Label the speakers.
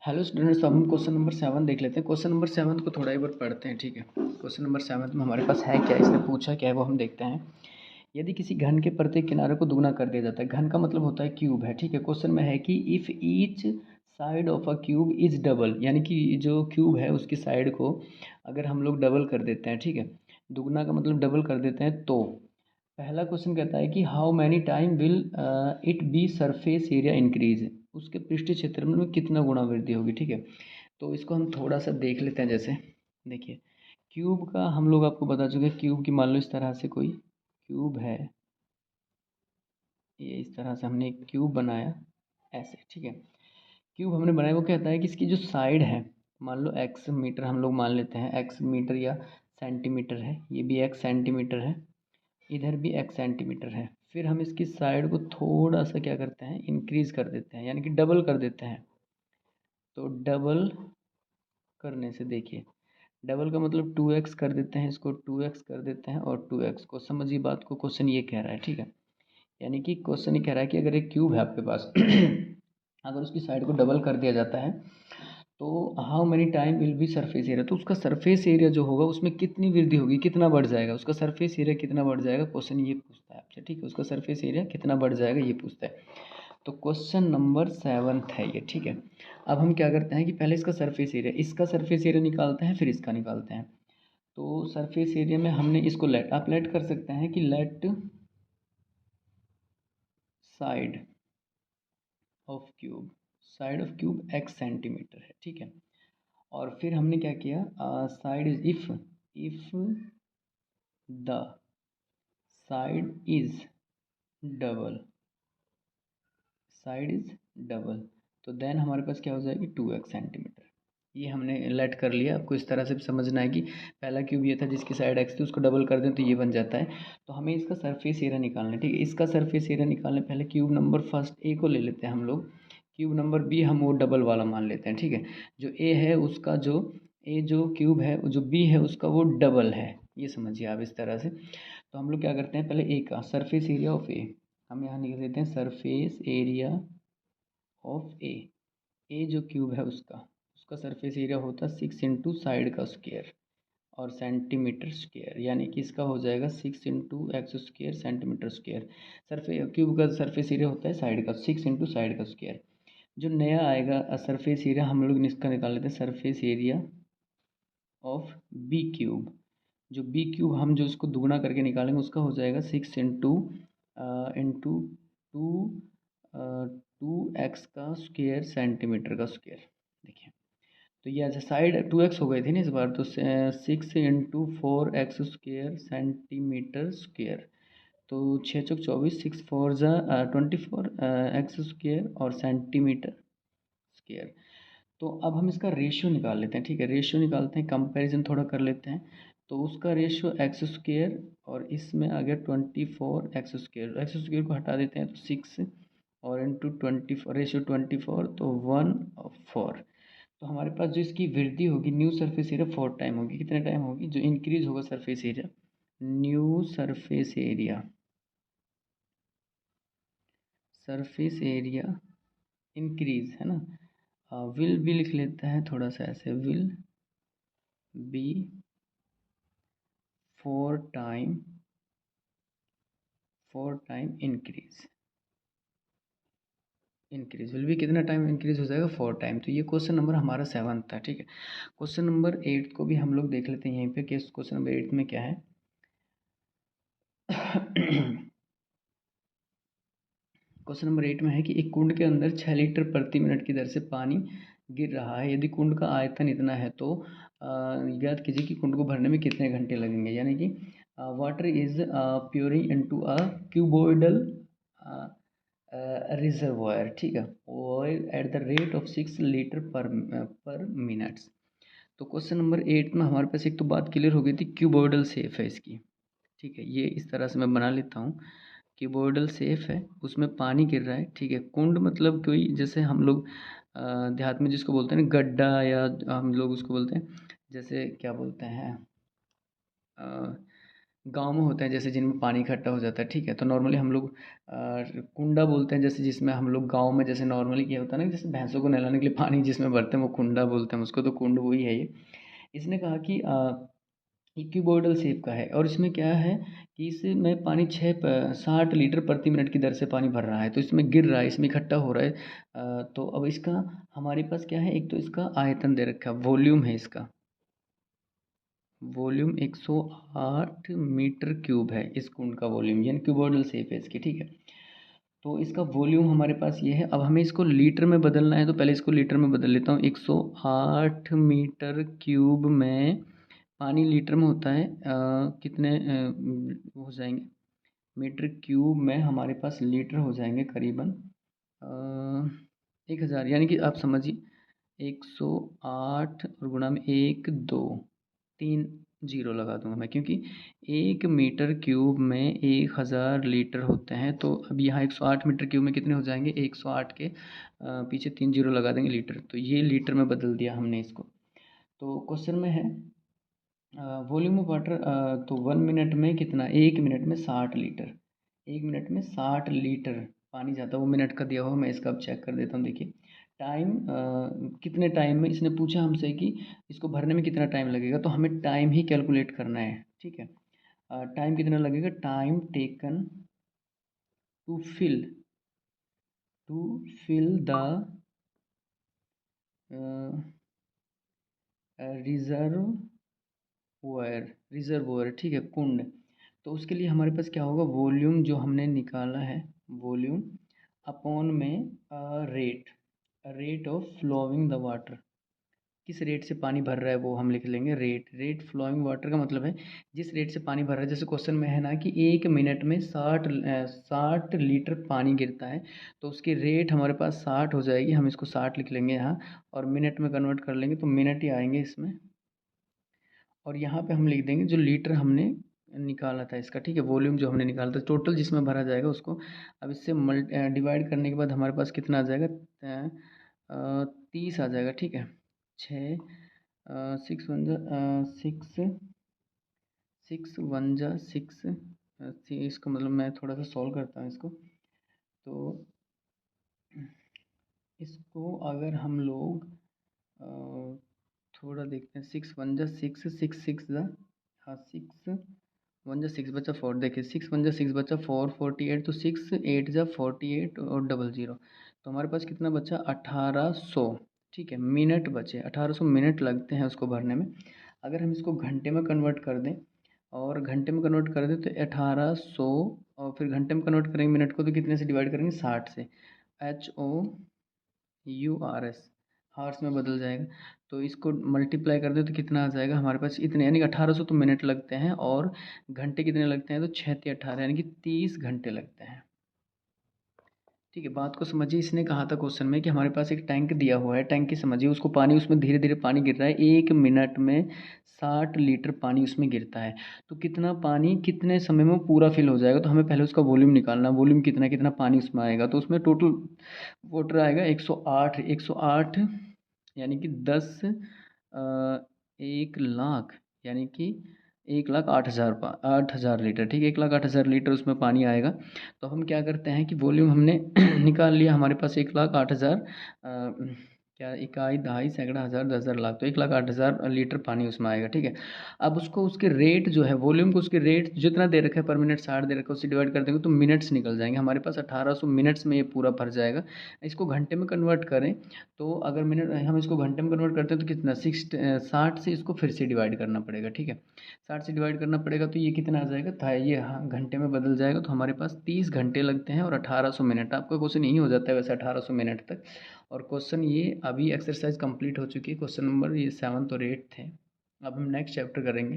Speaker 1: Hello students, अब हम question number 7 देख लेते हैं। क्वेश्चन नंबर 7 को थोड़ा एक बार पढ़ते हैं, ठीक है। क्वेश्चन नंबर 7 में हमारे पास है क्या, इसने पूछा क्या है वो हम देखते हैं। यदि किसी घन के प्रत्येक किनारे को दुगना कर दिया जाता है, घन का मतलब होता है क्यूब है, ठीक है। क्वेश्चन में है कि if each side of a cube is double, यानी कि जो क्यूब है उसकी साइड को अगर हम लोग डबल कर देते हैं, ठीक है, दुगना का मतलब डबल कर देते हैं, तो पहला क्वेश्चन कहता है कि how many time will it be surface area increase, उसके पृष्ठीय क्षेत्र में कितना गुना वृद्धि होगी, ठीक है। तो इसको हम थोड़ा सा देख लेते हैं। जैसे देखिए, क्यूब का हम लोग आपको बता चुके हैं, क्यूब की मान लो इस तरह से कोई क्यूब है, ये इस तरह से हमने एक क्यूब बनाया ऐसे, ठीक है। क्यूब हमने बनाया, वो कहता है कि इसकी जो साइड है, मान लो एक्स मीटर हम लोग मान लेते हैं, एक्स मीटर या सेंटीमीटर है, ये भी एक्स सेंटीमीटर है, इधर भी एक्स सेंटीमीटर है। फिर हम इसकी साइड को थोड़ा सा क्या करते हैं, इंक्रीज कर देते हैं, यानी कि डबल कर देते हैं। तो डबल करने से देखिए, डबल का मतलब 2x कर देते हैं, इसको 2x कर देते हैं और 2x को, समझिए बात को, क्वेश्चन ये कह रहा है, ठीक है। यानी कि क्वेश्चन ये कह रहा है कि अगर एक क्यूब है आपके पास अगर उसकी साइड को डबल कर दिया जाता है तो how many time will be surface area, तो उसका सरफेस एरिया जो होगा उसमें कितनी वृद्धि होगी, कितना बढ़ जाएगा, उसका सरफेस एरिया कितना बढ़ जाएगा, क्वेश्चन ये पूछता है आपसे, ठीक है। उसका सरफेस एरिया कितना बढ़ जाएगा ये पूछता है। तो क्वेश्चन नंबर 7 है ये, ठीक है। अब हम क्या करते हैं कि पहले इसका सरफेस एरिया, इसका सरफेस एरिया निकालते हैं, फिर इसका निकालते हैं। तो सरफेस एरिया में हमने इसको लेट, आप लेट कर सकते हैं कि let side of cube, side of cube x centimetre है, ठीक है। और फिर हमने क्या किया, side is if the side is double, side is double, तो देन हमारे पास क्या हो जाएगी 2x सेंटीमीटर। ये हमने लेट कर लिया। आपको इस तरह से भी समझना है कि पहला क्यूब ये था जिसकी साइड x थी, उसको डबल कर दें तो ये बन जाता है। तो हमें इसका सरफेस एरिया निकालना है, ठीक है। इसका सरफेस एरिया निकालने पहले क्यूब नंबर फर्स्ट ए को ले लेते हैं हम लोग, क्यूब नंबर बी हम वो डबल वाला मान लेते हैं, ठीक है। जो ए है उसका जो ए जो क्यूब है, जो बी है उसका वो डबल है, ये समझिए आप इस तरह से। तो हम लोग क्या करते हैं, पहले ए का सरफेस एरिया ऑफ ए हम यहाँ लिख देते हैं, सरफेस एरिया ऑफ ए, ए जो क्यूब है उसका, उसका सरफेस एरिया होता है 6 इंटू साइड का स्क्वायर और सेंटीमीटर स्क्वायर, यानी कि इसका हो जाएगा 6 into x square centimetre square. Surface cube का सरफेस एरिया होता है साइड का, 6 इंटू साइड का स्क्वायर। जो नया आएगा सरफेस एरिया हम लोग इसका निकाल लेते हैं, surface area of B cube. जो बी क्यूब हम जो इसको दुगना करके निकालेंगे उसका हो जाएगा 6 into into two two x का स्क्वायर सेंटीमीटर का स्क्वायर। देखिए, तो ये अच्छा साइड 2x हो गए थे ना इस बार, तो 6 into 4x square centimetre square. तो 6 चौक 24, 6 4 ज़ा 24 एक्स स्क्वायर और सेंटीमीटर स्क्वायर। तो अब हम इसका रेशियो निकाल लेते हैं, ठीक है। रेशियो निकालते हैं, कंपैरिजन थोड़ा कर लेते हैं। तो उसका रेशियो एक्स स्क्वायर और इसमें आ गया 24 एक्स स्क्वायर को हटा देते हैं तो 6 और इंटू 24, रेशियो 24 तो 1/4। तो हमारे पास जो इसकी वृद्धि होगी, न्यू सरफेस एरिया 4 टाइम होगी, कितने टाइम होगी, जो इंक्रीज होगा surface area, new surface area, surface area increase है ना, विल भी लिख लेता है थोड़ा सा ऐसे, will be 4 time, 4 time increase, increase will भी कितना टाइम इंक्रीज हो जाएगा 4 टाइम। तो ये क्वेश्चन नंबर हमारा 7 था, ठीक है। क्वेश्चन नंबर 8 को भी हम लोग देख लेते हैं यहीं पे कि क्वेश्चन नंबर 8 में क्या है। क्वेश्चन नंबर 8 में है कि एक कुंड के अंदर 6 लीटर प्रति मिनट की दर से पानी गिर रहा है, यदि कुंड का आयतन इतना है तो ज्ञात कीजिए कि कुंड को भरने में कितने घंटे लगेंगे। यानी कि water is pouring into a cuboidal reservoir, ठीक है, और at the rate of 6 litre per minutes. तो क्वेश्चन नंबर 8 में हमारे पास एक तो बात क्लियर हो गई थी, क्यूबोइडल शेप है इसकी, ठीक है। ये इस तरह से मैं बना लेता हूँ, क्यूबोइडल शेप है, उसमें पानी गिर रहा है, ठीक है। कुंड मतलब कोई, जैसे हम लोग देहात में जिसको बोलते हैं ना गड्ढा, या हम लोग उसको बोलते हैं जैसे क्या बोलते हैं, गाँव में होते हैं जैसे जिनमें पानी इकट्ठा हो जाता है, ठीक है। तो नॉर्मली हम लोग कुंडा बोलते हैं, जैसे जिसमें हम लोग गाँव में जैसे नॉर्मली क्या होता है ना, जैसे भैंसों को नहलाने के लिए पानी जिसमें भरते हैं वो कुंडा बोलते हैं उसको, तो कुंड वही है ये। इसने कहा कि इक्विबॉइडल शेप का है और इसमें क्या है कि इसमें पानी 60 लीटर प्रति मिनट की दर से पानी भर रहा है, तो इसमें गिर रहा है, इसमें इकट्ठा हो रहा है। तो अब इसका हमारे पास क्या है, एक तो इसका आयतन दे रखा है, वॉल्यूम है इसका, वॉल्यूम 108 मीटर क्यूब है इस कुंड का वॉल्यूम, यानी क्यूबॉइडल शेप है इसकी, ठीक है। तो इसका वॉल्यूम हमारे पास ये है। अब हमें इसको लीटर में बदलना है, तो पहले इसको लीटर में बदल लेता हूँ। 108 मीटर क्यूब में पानी लीटर में होता है कितने हो जाएंगे मीटर क्यूब में, हमारे पास लीटर हो जाएंगे करीबन 1000, यानी कि आप समझिए 108 और गुणा में 1 2 3 जीरो लगा दूंगा मैं, क्योंकि 1 मीटर क्यूब में 1000 लीटर होते हैं। तो अब यहाँ 108 मीटर क्यूब में कितने हो जाएंगे, 108 के पीछे 3 जीरो लगा देंगे, लीटर। तो ये लीटर में बदल दिया हमने इसको। तो क्वेश्चन में है वॉल्यूम ऑफ वाटर, तो 1 मिनट में कितना, 1 मिनट में 60 लीटर, 1 मिनट में 60 लीटर पानी जाता है, वो मिनट का दिया हुआ। मैं इसका अब चेक कर देता हूँ, देखिए टाइम कितने टाइम में, इसने पूछा हमसे कि इसको भरने में कितना टाइम लगेगा, तो हमें टाइम ही कैलकुलेट करना है, ठीक है। टाइम कितना लगेगा, time taken to fill the reservoir, ठीक है, कुंड। तो उसके लिए हमारे पास क्या होगा, वॉल्यूम जो हमने निकाला है, वॉल्यूम अपॉन में rate, rate of flowing the water, किस रेट से पानी भर रहा है वो हम लिख लेंगे, रेट फ्लोइंग वाटर का मतलब है जिस रेट से पानी भर रहा है। जैसे क्वेश्चन में है ना कि 1 मिनट में 60 लीटर पानी गिरता है, तो उसकी रेट हमारे पास 60 हो जाएगी, हम इसको 60 लिख लेंगे यहाँ, और मिनट में कन्वर्ट कर लेंगे तो मिनट ही आएंगे इसमें। और यहाँ पे हम लिख देंगे जो लीटर हमने निकाला था इसका, ठीक है, वॉल्यूम जो हमने निकाला था टोटल जिसमें भरा जाएगा उसको। अब इससे डिवाइड करने के बाद हमारे पास कितना आ जाएगा, 30 आ जाएगा, ठीक है। 6 6 वन जा 6 6 वन जा 6, इसका मतलब मैं थोड़ा सा सॉल्व करता हूँ इसको। तो इसको अगर हम लोग थोड़ा देखते हैं, 6 वन जा 6, 6 6 जा, हाँ 6 वन जा 6 बचा 4, देखिए 6 वन जा 6 बचा 4, 48, तो 6 8 जा 48 और डबल ज़ीरो, तो हमारे पास कितना बचा 1800, ठीक है, मिनट बचे, 1800 मिनट लगते हैं उसको भरने में। अगर हम इसको घंटे में कन्वर्ट कर दें, और घंटे में कन्वर्ट कर दें तो 1800, और फिर घंटे में कन्वर्ट करेंगे मिनट को तो कितने से डिवाइड करेंगे, 60 से, HOURS, हार्स में बदल जाएगा। तो इसको मल्टीप्लाई कर दे तो कितना आ जाएगा हमारे पास, इतने, यानी कि 1800 तो मिनट लगते हैं, और घंटे कितने लगते हैं, तो 6 × 18 यानी कि 30 घंटे लगते हैं, ठीक है। बात को समझिए, इसने कहा था क्वेश्चन में कि हमारे पास एक टैंक दिया हुआ है, टैंक की समझिए, उसको पानी, उसमें धीरे धीरे पानी गिर रहा है, 1 मिनट में 60 लीटर पानी उसमें गिरता है, तो कितना पानी कितने समय में पूरा फिल हो जाएगा। तो हमें पहले उसका वॉल्यूम निकालना, वॉल्यूम कितना कितना पानी उसमें आएगा, तो उसमें टोटल वाटर आएगा 108, 108 यानी कि 10 1 लाख, यानी कि 1,08,000 लीटर, ठीक है, 1,08,000 लीटर उसमें पानी आएगा। तो हम क्या करते हैं कि वॉल्यूम हमने निकाल लिया, हमारे पास 1,08,000 क्या, इकाई दहाई सैकड़ा हज़ार 10,000 लाख, तो 1,08,000 लीटर पानी उसमें आएगा, ठीक है। अब उसको उसके रेट जो है, वॉल्यूम को उसके रेट जितना दे रखा है पर मिनट 60 दे रखा है, उससे डिवाइड कर देंगे तो मिनट्स निकल जाएंगे हमारे पास, 1800 मिनट्स में ये पूरा भर जाएगा। इसको घंटे में कन्वर्ट करें, तो अगर मिनट हम इसको घंटे में कन्वर्ट करते हैं तो कितना 60 से इसको फिर से डिवाइड करना पड़ेगा, ठीक है, 60 से डिवाइड करना पड़ेगा, तो ये कितना आ जाएगा था, ये हाँ घंटे में बदल जाएगा, तो हमारे पास 30 घंटे लगते हैं और 1800 मिनट। आपका क्वेश्चन यही हो जाता है वैसे 1800 मिनट तक। और क्वेश्चन ये अभी एक्सरसाइज कंप्लीट हो चुकी है, क्वेश्चन नंबर ये 7 और 8 थे। अब हम नेक्स्ट चैप्टर करेंगे।